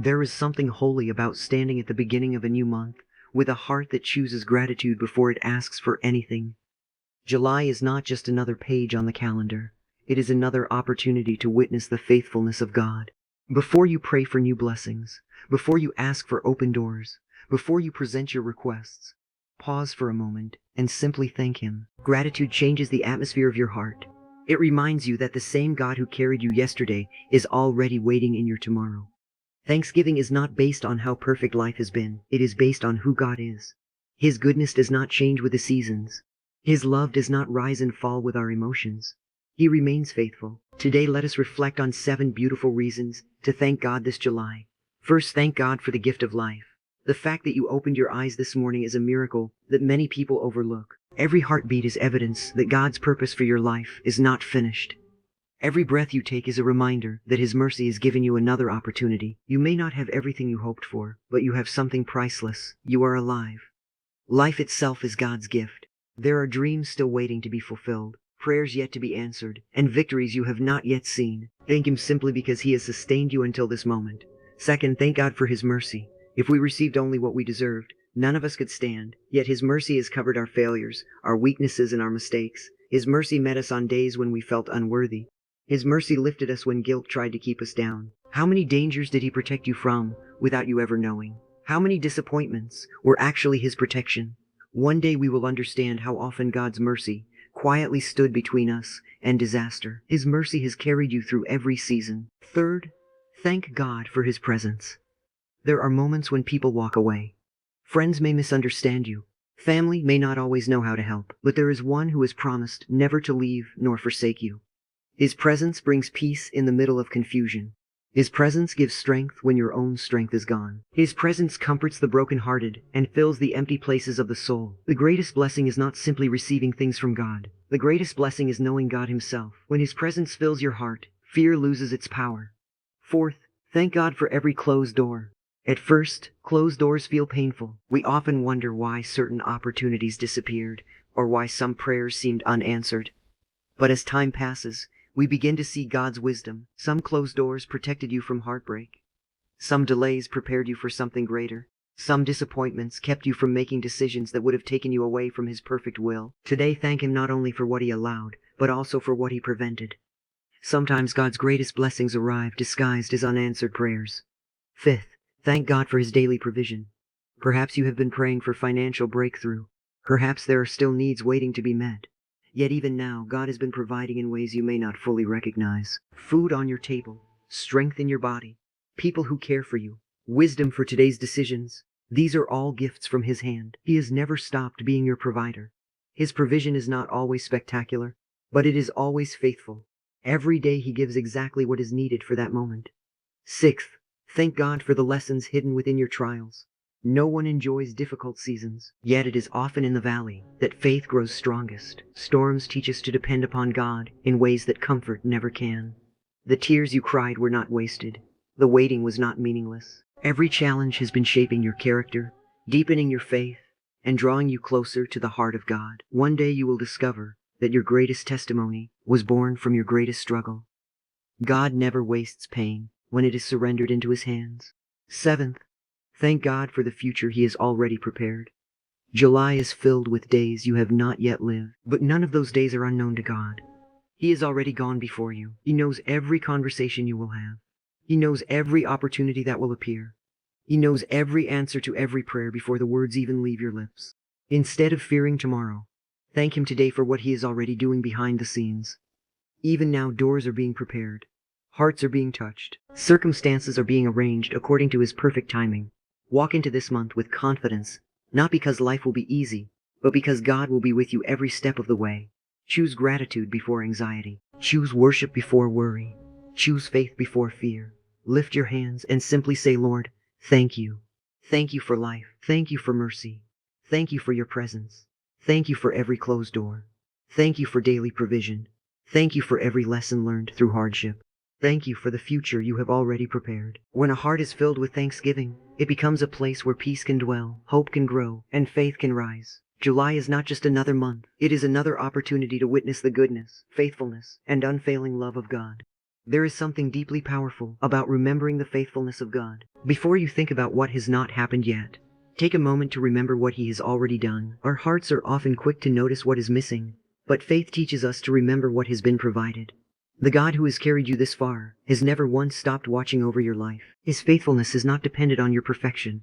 There is something holy about standing at the beginning of a new month, with a heart that chooses gratitude before it asks for anything. July is not just another page on the calendar. It is another opportunity to witness the faithfulness of God. Before you pray for new blessings, before you ask for open doors, before you present your requests, pause for a moment and simply thank Him. Gratitude changes the atmosphere of your heart. It reminds you that the same God who carried you yesterday is already waiting in your tomorrow. Thanksgiving is not based on how perfect life has been. It is based on who God is. His goodness does not change with the seasons. His love does not rise and fall with our emotions. He remains faithful. Today let us reflect on 7 beautiful reasons to thank God this July. First, thank God for the gift of life. The fact that you opened your eyes this morning is a miracle that many people overlook. Every heartbeat is evidence that God's purpose for your life is not finished. Every breath you take is a reminder that His mercy has given you another opportunity. You may not have everything you hoped for, but you have something priceless. You are alive. Life itself is God's gift. There are dreams still waiting to be fulfilled, prayers yet to be answered, and victories you have not yet seen. Thank Him simply because He has sustained you until this moment. Second, thank God for His mercy. If we received only what we deserved, none of us could stand. Yet His mercy has covered our failures, our weaknesses, and our mistakes. His mercy met us on days when we felt unworthy. His mercy lifted us when guilt tried to keep us down. How many dangers did He protect you from without you ever knowing? How many disappointments were actually His protection? One day we will understand how often God's mercy quietly stood between us and disaster. His mercy has carried you through every season. Third, thank God for His presence. There are moments when people walk away. Friends may misunderstand you. Family may not always know how to help, but there is one who has promised never to leave nor forsake you. His presence brings peace in the middle of confusion. His presence gives strength when your own strength is gone. His presence comforts the brokenhearted and fills the empty places of the soul. The greatest blessing is not simply receiving things from God. The greatest blessing is knowing God Himself. When His presence fills your heart, fear loses its power. Fourth, thank God for every closed door. At first, closed doors feel painful. We often wonder why certain opportunities disappeared or why some prayers seemed unanswered. But as time passes, we begin to see God's wisdom. Some closed doors protected you from heartbreak. Some delays prepared you for something greater. Some disappointments kept you from making decisions that would have taken you away from His perfect will. Today, thank Him not only for what He allowed, but also for what He prevented. Sometimes God's greatest blessings arrive disguised as unanswered prayers. Fifth, thank God for His daily provision. Perhaps you have been praying for financial breakthrough. Perhaps there are still needs waiting to be met. Yet even now, God has been providing in ways you may not fully recognize. Food on your table, strength in your body, people who care for you, wisdom for today's decisions. These are all gifts from His hand. He has never stopped being your provider. His provision is not always spectacular, but it is always faithful. Every day He gives exactly what is needed for that moment. Sixth, thank God for the lessons hidden within your trials. No one enjoys difficult seasons, yet it is often in the valley that faith grows strongest. Storms teach us to depend upon God in ways that comfort never can. The tears you cried were not wasted. The waiting was not meaningless. Every challenge has been shaping your character, deepening your faith, and drawing you closer to the heart of God. One day you will discover that your greatest testimony was born from your greatest struggle. God never wastes pain when it is surrendered into His hands. Seventh, thank God for the future He has already prepared. July is filled with days you have not yet lived, but none of those days are unknown to God. He has already gone before you. He knows every conversation you will have. He knows every opportunity that will appear. He knows every answer to every prayer before the words even leave your lips. Instead of fearing tomorrow, thank Him today for what He is already doing behind the scenes. Even now, doors are being prepared. Hearts are being touched. Circumstances are being arranged according to His perfect timing. Walk into this month with confidence, not because life will be easy, but because God will be with you every step of the way. Choose gratitude before anxiety. Choose worship before worry. Choose faith before fear. Lift your hands and simply say, Lord, thank you. Thank you for life. Thank you for mercy. Thank you for your presence. Thank you for every closed door. Thank you for daily provision. Thank you for every lesson learned through hardship. Thank you for the future you have already prepared. When a heart is filled with thanksgiving, it becomes a place where peace can dwell, hope can grow, and faith can rise. July is not just another month. It is another opportunity to witness the goodness, faithfulness, and unfailing love of God. There is something deeply powerful about remembering the faithfulness of God. Before you think about what has not happened yet, take a moment to remember what He has already done. Our hearts are often quick to notice what is missing, but faith teaches us to remember what has been provided. The God who has carried you this far has never once stopped watching over your life. His faithfulness is not dependent on your perfection.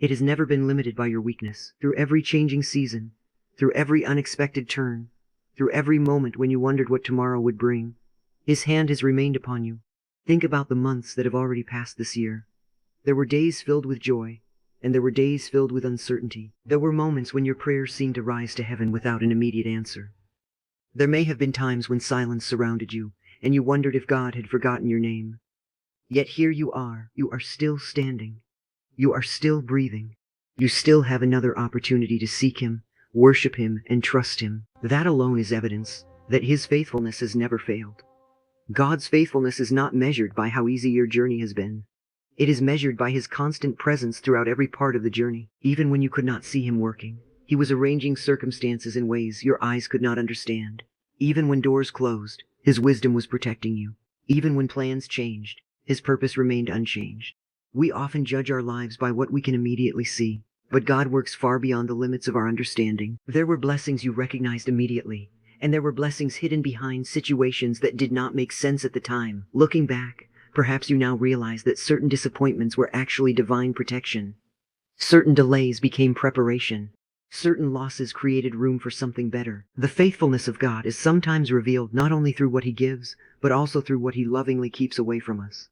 It has never been limited by your weakness. Through every changing season, through every unexpected turn, through every moment when you wondered what tomorrow would bring, His hand has remained upon you. Think about the months that have already passed this year. There were days filled with joy, and there were days filled with uncertainty. There were moments when your prayers seemed to rise to heaven without an immediate answer. There may have been times when silence surrounded you, and you wondered if God had forgotten your name. Yet here you are still standing. You are still breathing. You still have another opportunity to seek Him, worship Him, and trust Him. That alone is evidence that His faithfulness has never failed. God's faithfulness is not measured by how easy your journey has been. It is measured by His constant presence throughout every part of the journey. Even when you could not see Him working, He was arranging circumstances in ways your eyes could not understand. Even when doors closed, His wisdom was protecting you. Even when plans changed, His purpose remained unchanged. We often judge our lives by what we can immediately see, but God works far beyond the limits of our understanding. There were blessings you recognized immediately, and there were blessings hidden behind situations that did not make sense at the time. Looking back, perhaps you now realize that certain disappointments were actually divine protection. Certain delays became preparation. Certain losses created room for something better. The faithfulness of God is sometimes revealed not only through what He gives, but also through what He lovingly keeps away from us.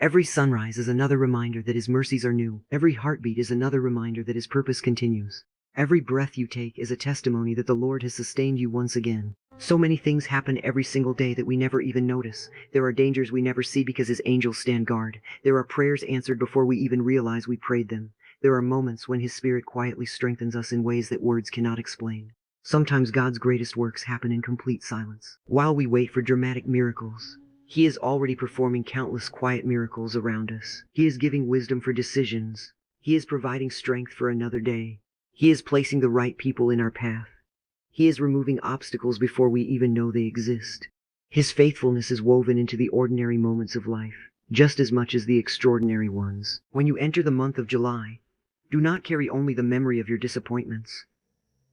Every sunrise is another reminder that His mercies are new. Every heartbeat is another reminder that His purpose continues. Every breath you take is a testimony that the Lord has sustained you once again. So many things happen every single day that we never even notice. There are dangers we never see because His angels stand guard. There are prayers answered before we even realize we prayed them. There are moments when His Spirit quietly strengthens us in ways that words cannot explain. Sometimes God's greatest works happen in complete silence. While we wait for dramatic miracles, He is already performing countless quiet miracles around us. He is giving wisdom for decisions. He is providing strength for another day. He is placing the right people in our path. He is removing obstacles before we even know they exist. His faithfulness is woven into the ordinary moments of life, just as much as the extraordinary ones. When you enter the month of July, do not carry only the memory of your disappointments.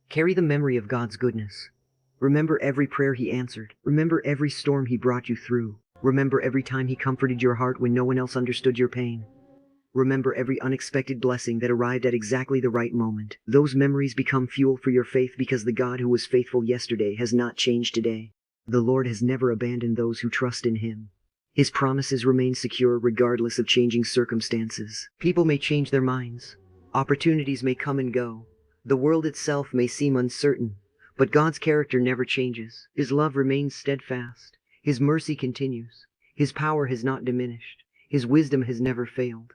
Carry the memory of God's goodness. Remember every prayer He answered. Remember every storm He brought you through. Remember every time He comforted your heart when no one else understood your pain. Remember every unexpected blessing that arrived at exactly the right moment. Those memories become fuel for your faith because the God who was faithful yesterday has not changed today. The Lord has never abandoned those who trust in Him. His promises remain secure regardless of changing circumstances. People may change their minds. Opportunities may come and go. The world itself may seem uncertain, but God's character never changes. His love remains steadfast. His mercy continues. His power has not diminished. His wisdom has never failed.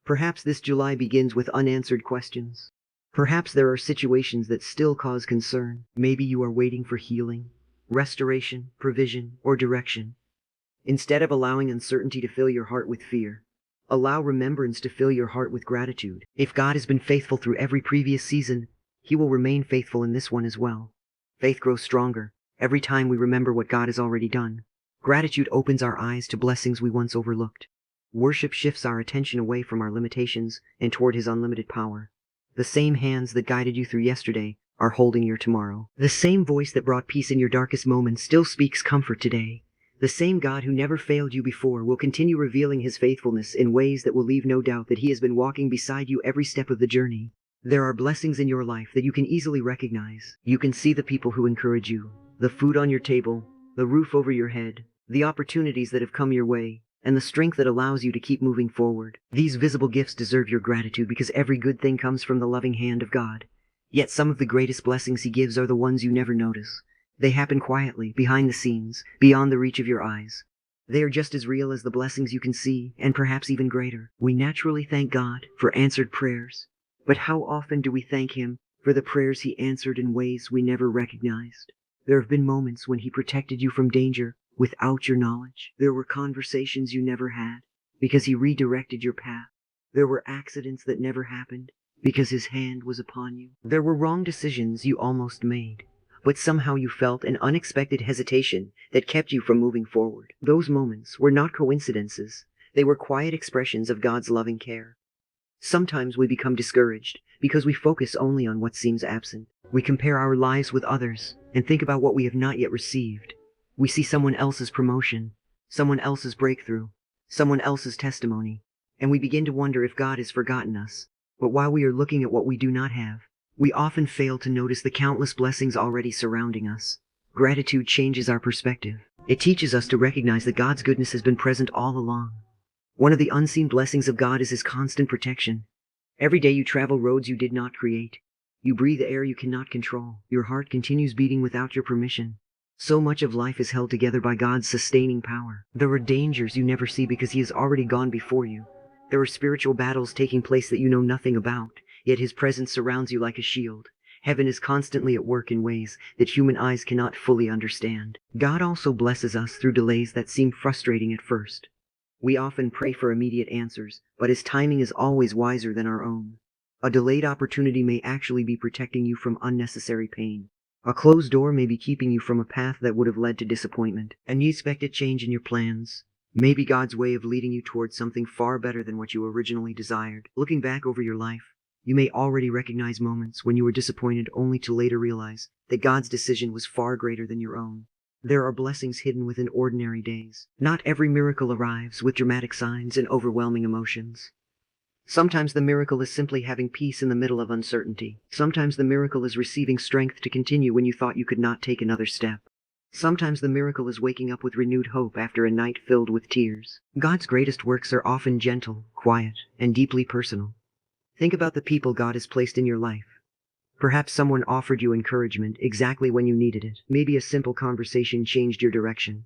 Perhaps this July begins with unanswered questions. Perhaps there are situations that still cause concern. Maybe you are waiting for healing, restoration, provision, or direction. Instead of allowing uncertainty to fill your heart with fear, allow remembrance to fill your heart with gratitude. If God has been faithful through every previous season, He will remain faithful in this one as well. Faith grows stronger every time we remember what God has already done. Gratitude opens our eyes to blessings we once overlooked. Worship shifts our attention away from our limitations and toward His unlimited power. The same hands that guided you through yesterday are holding your tomorrow. The same voice that brought peace in your darkest moments still speaks comfort today. The same God who never failed you before will continue revealing His faithfulness in ways that will leave no doubt that He has been walking beside you every step of the journey. There are blessings in your life that you can easily recognize. You can see the people who encourage you, the food on your table, the roof over your head, the opportunities that have come your way, and the strength that allows you to keep moving forward. These visible gifts deserve your gratitude because every good thing comes from the loving hand of God. Yet some of the greatest blessings He gives are the ones you never notice. They happen quietly, behind the scenes, beyond the reach of your eyes. They are just as real as the blessings you can see, and perhaps even greater. We naturally thank God for answered prayers, but how often do we thank Him for the prayers He answered in ways we never recognized? There have been moments when He protected you from danger without your knowledge. There were conversations you never had because He redirected your path. There were accidents that never happened because His hand was upon you. There were wrong decisions you almost made, but somehow you felt an unexpected hesitation that kept you from moving forward. Those moments were not coincidences. They were quiet expressions of God's loving care. Sometimes we become discouraged because we focus only on what seems absent. We compare our lives with others and think about what we have not yet received. We see someone else's promotion, someone else's breakthrough, someone else's testimony, and we begin to wonder if God has forgotten us. But while we are looking at what we do not have, we often fail to notice the countless blessings already surrounding us. Gratitude changes our perspective. It teaches us to recognize that God's goodness has been present all along. One of the unseen blessings of God is His constant protection. Every day you travel roads you did not create. You breathe air you cannot control. Your heart continues beating without your permission. So much of life is held together by God's sustaining power. There are dangers you never see because He has already gone before you. There are spiritual battles taking place that you know nothing about, yet His presence surrounds you like a shield. Heaven is constantly at work in ways that human eyes cannot fully understand. God also blesses us through delays that seem frustrating at first. We often pray for immediate answers, but His timing is always wiser than our own. A delayed opportunity may actually be protecting you from unnecessary pain. A closed door may be keeping you from a path that would have led to disappointment. An unexpected change in your plans may be God's way of leading you towards something far better than what you originally desired. Looking back over your life, you may already recognize moments when you were disappointed only to later realize that God's decision was far greater than your own. There are blessings hidden within ordinary days. Not every miracle arrives with dramatic signs and overwhelming emotions. Sometimes the miracle is simply having peace in the middle of uncertainty. Sometimes the miracle is receiving strength to continue when you thought you could not take another step. Sometimes the miracle is waking up with renewed hope after a night filled with tears. God's greatest works are often gentle, quiet, and deeply personal. Think about the people God has placed in your life. Perhaps someone offered you encouragement exactly when you needed it. Maybe a simple conversation changed your direction.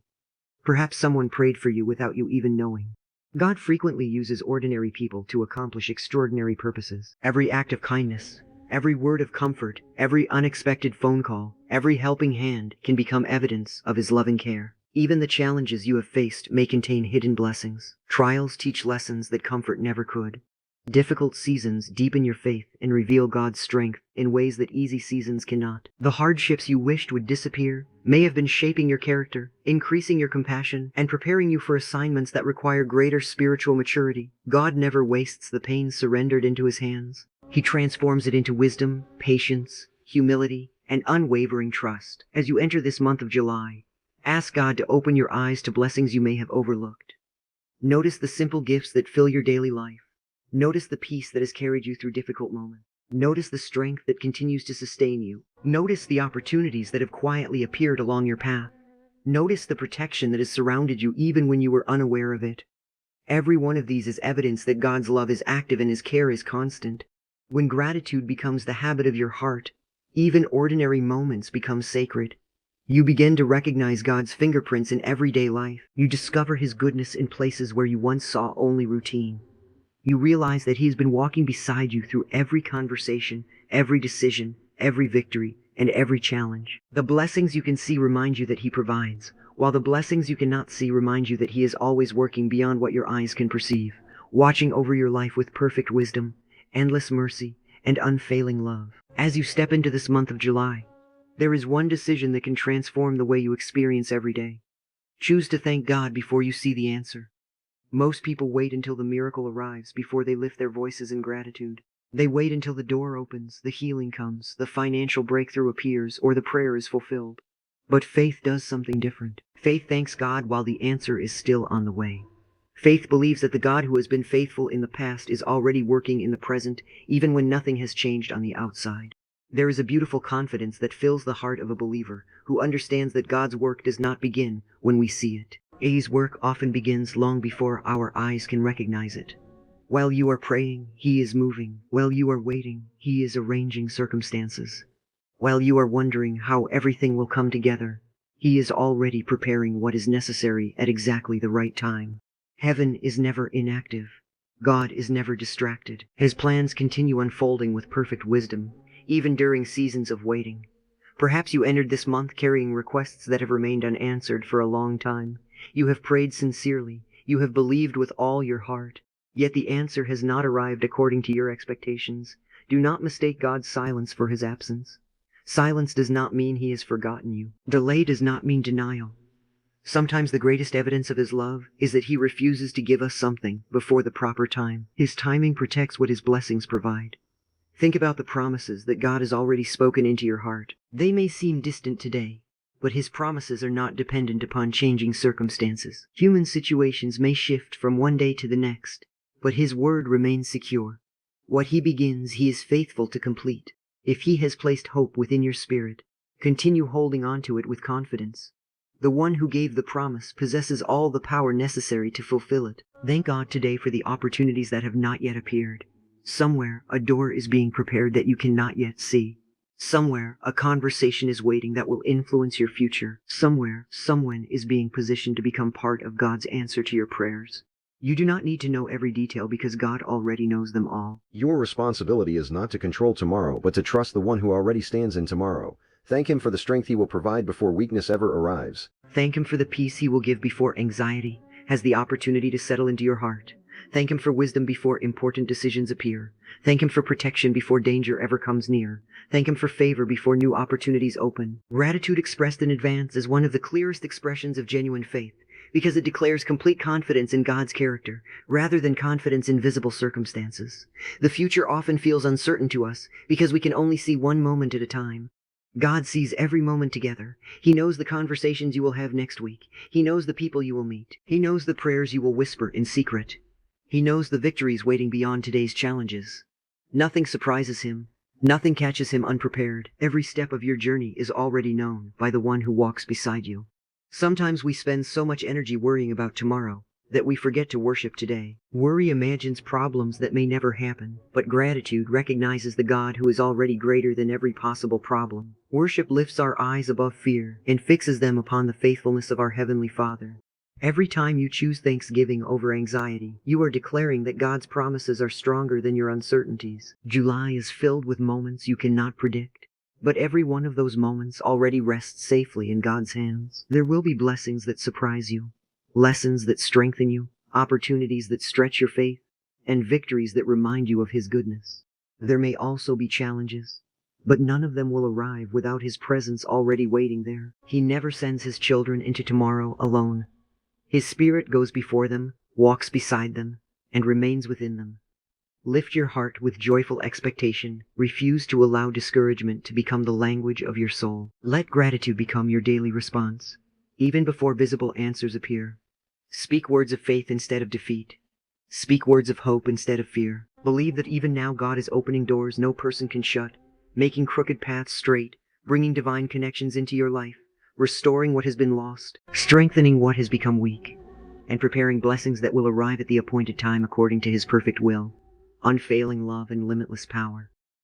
Perhaps someone prayed for you without you even knowing. God frequently uses ordinary people to accomplish extraordinary purposes. Every act of kindness, every word of comfort, every unexpected phone call, every helping hand can become evidence of His loving care. Even the challenges you have faced may contain hidden blessings. Trials teach lessons that comfort never could. Difficult seasons deepen your faith and reveal God's strength in ways that easy seasons cannot. The hardships you wished would disappear may have been shaping your character, increasing your compassion, and preparing you for assignments that require greater spiritual maturity. God never wastes the pain surrendered into His hands. He transforms it into wisdom, patience, humility, and unwavering trust. As you enter this month of July, ask God to open your eyes to blessings you may have overlooked. Notice the simple gifts that fill your daily life. Notice the peace that has carried you through difficult moments. Notice the strength that continues to sustain you. Notice the opportunities that have quietly appeared along your path. Notice the protection that has surrounded you even when you were unaware of it. Every one of these is evidence that God's love is active and His care is constant. When gratitude becomes the habit of your heart, even ordinary moments become sacred. You begin to recognize God's fingerprints in everyday life. You discover His goodness in places where you once saw only routine. You realize that He has been walking beside you through every conversation, every decision, every victory, and every challenge. The blessings you can see remind you that He provides, while the blessings you cannot see remind you that He is always working beyond what your eyes can perceive, watching over your life with perfect wisdom, endless mercy, and unfailing love. As you step into this month of July, there is one decision that can transform the way you experience every day. Choose to thank God before you see the answer. Most people wait until the miracle arrives before they lift their voices in gratitude. They wait until the door opens, the healing comes, the financial breakthrough appears, or the prayer is fulfilled. But faith does something different. Faith thanks God while the answer is still on the way. Faith believes that the God who has been faithful in the past is already working in the present, even when nothing has changed on the outside. There is a beautiful confidence that fills the heart of a believer who understands that God's work does not begin when we see it. His work often begins long before our eyes can recognize it. While you are praying, He is moving. While you are waiting, He is arranging circumstances. While you are wondering how everything will come together, He is already preparing what is necessary at exactly the right time. Heaven is never inactive. God is never distracted. His plans continue unfolding with perfect wisdom, even during seasons of waiting. Perhaps you entered this month carrying requests that have remained unanswered for a long time. You have prayed sincerely. You have believed with all your heart. Yet the answer has not arrived according to your expectations. Do not mistake God's silence for His absence. Silence does not mean he has forgotten you. Delay does not mean denial. Sometimes the greatest evidence of his love is that he refuses to give us something before the proper time. His timing protects what his blessings provide. Think about the promises that God has already spoken into your heart. They may seem distant today, but his promises are not dependent upon changing circumstances. Human situations may shift from one day to the next, but his word remains secure. What he begins, he is faithful to complete. If he has placed hope within your spirit, continue holding on to it with confidence. The one who gave the promise possesses all the power necessary to fulfill it. Thank God today for the opportunities that have not yet appeared. Somewhere, a door is being prepared that you cannot yet see. Somewhere, a conversation is waiting that will influence your future. Somewhere, someone is being positioned to become part of God's answer to your prayers. You do not need to know every detail because God already knows them all. Your responsibility is not to control tomorrow, but to trust the one who already stands in tomorrow. Thank him for the strength he will provide before weakness ever arrives. Thank him for the peace he will give before anxiety has the opportunity to settle into your heart. Thank him for wisdom before important decisions appear. Thank him for protection before danger ever comes near. Thank him for favor before new opportunities open. Gratitude expressed in advance is one of the clearest expressions of genuine faith, because it declares complete confidence in God's character, rather than confidence in visible circumstances. The future often feels uncertain to us, because we can only see one moment at a time. God sees every moment together. He knows the conversations you will have next week. He knows the people you will meet. He knows the prayers you will whisper in secret. He knows the victories waiting beyond today's challenges. Nothing surprises him. Nothing catches him unprepared. Every step of your journey is already known by the one who walks beside you. Sometimes we spend so much energy worrying about tomorrow that we forget to worship today. Worry imagines problems that may never happen, but gratitude recognizes the God who is already greater than every possible problem. Worship lifts our eyes above fear and fixes them upon the faithfulness of our Heavenly Father. Every time you choose thanksgiving over anxiety, you are declaring that God's promises are stronger than your uncertainties. July is filled with moments you cannot predict, but every one of those moments already rests safely in God's hands. There will be blessings that surprise you, lessons that strengthen you, opportunities that stretch your faith, and victories that remind you of His goodness. There may also be challenges, but none of them will arrive without His presence already waiting there. He never sends His children into tomorrow alone. His Spirit goes before them, walks beside them, and remains within them. Lift your heart with joyful expectation. Refuse to allow discouragement to become the language of your soul. Let gratitude become your daily response, even before visible answers appear. Speak words of faith instead of defeat. Speak words of hope instead of fear. Believe that even now God is opening doors no person can shut, making crooked paths straight, bringing divine connections into your life, restoring what has been lost, strengthening what has become weak, and preparing blessings that will arrive at the appointed time according to His perfect will, unfailing love, and limitless power.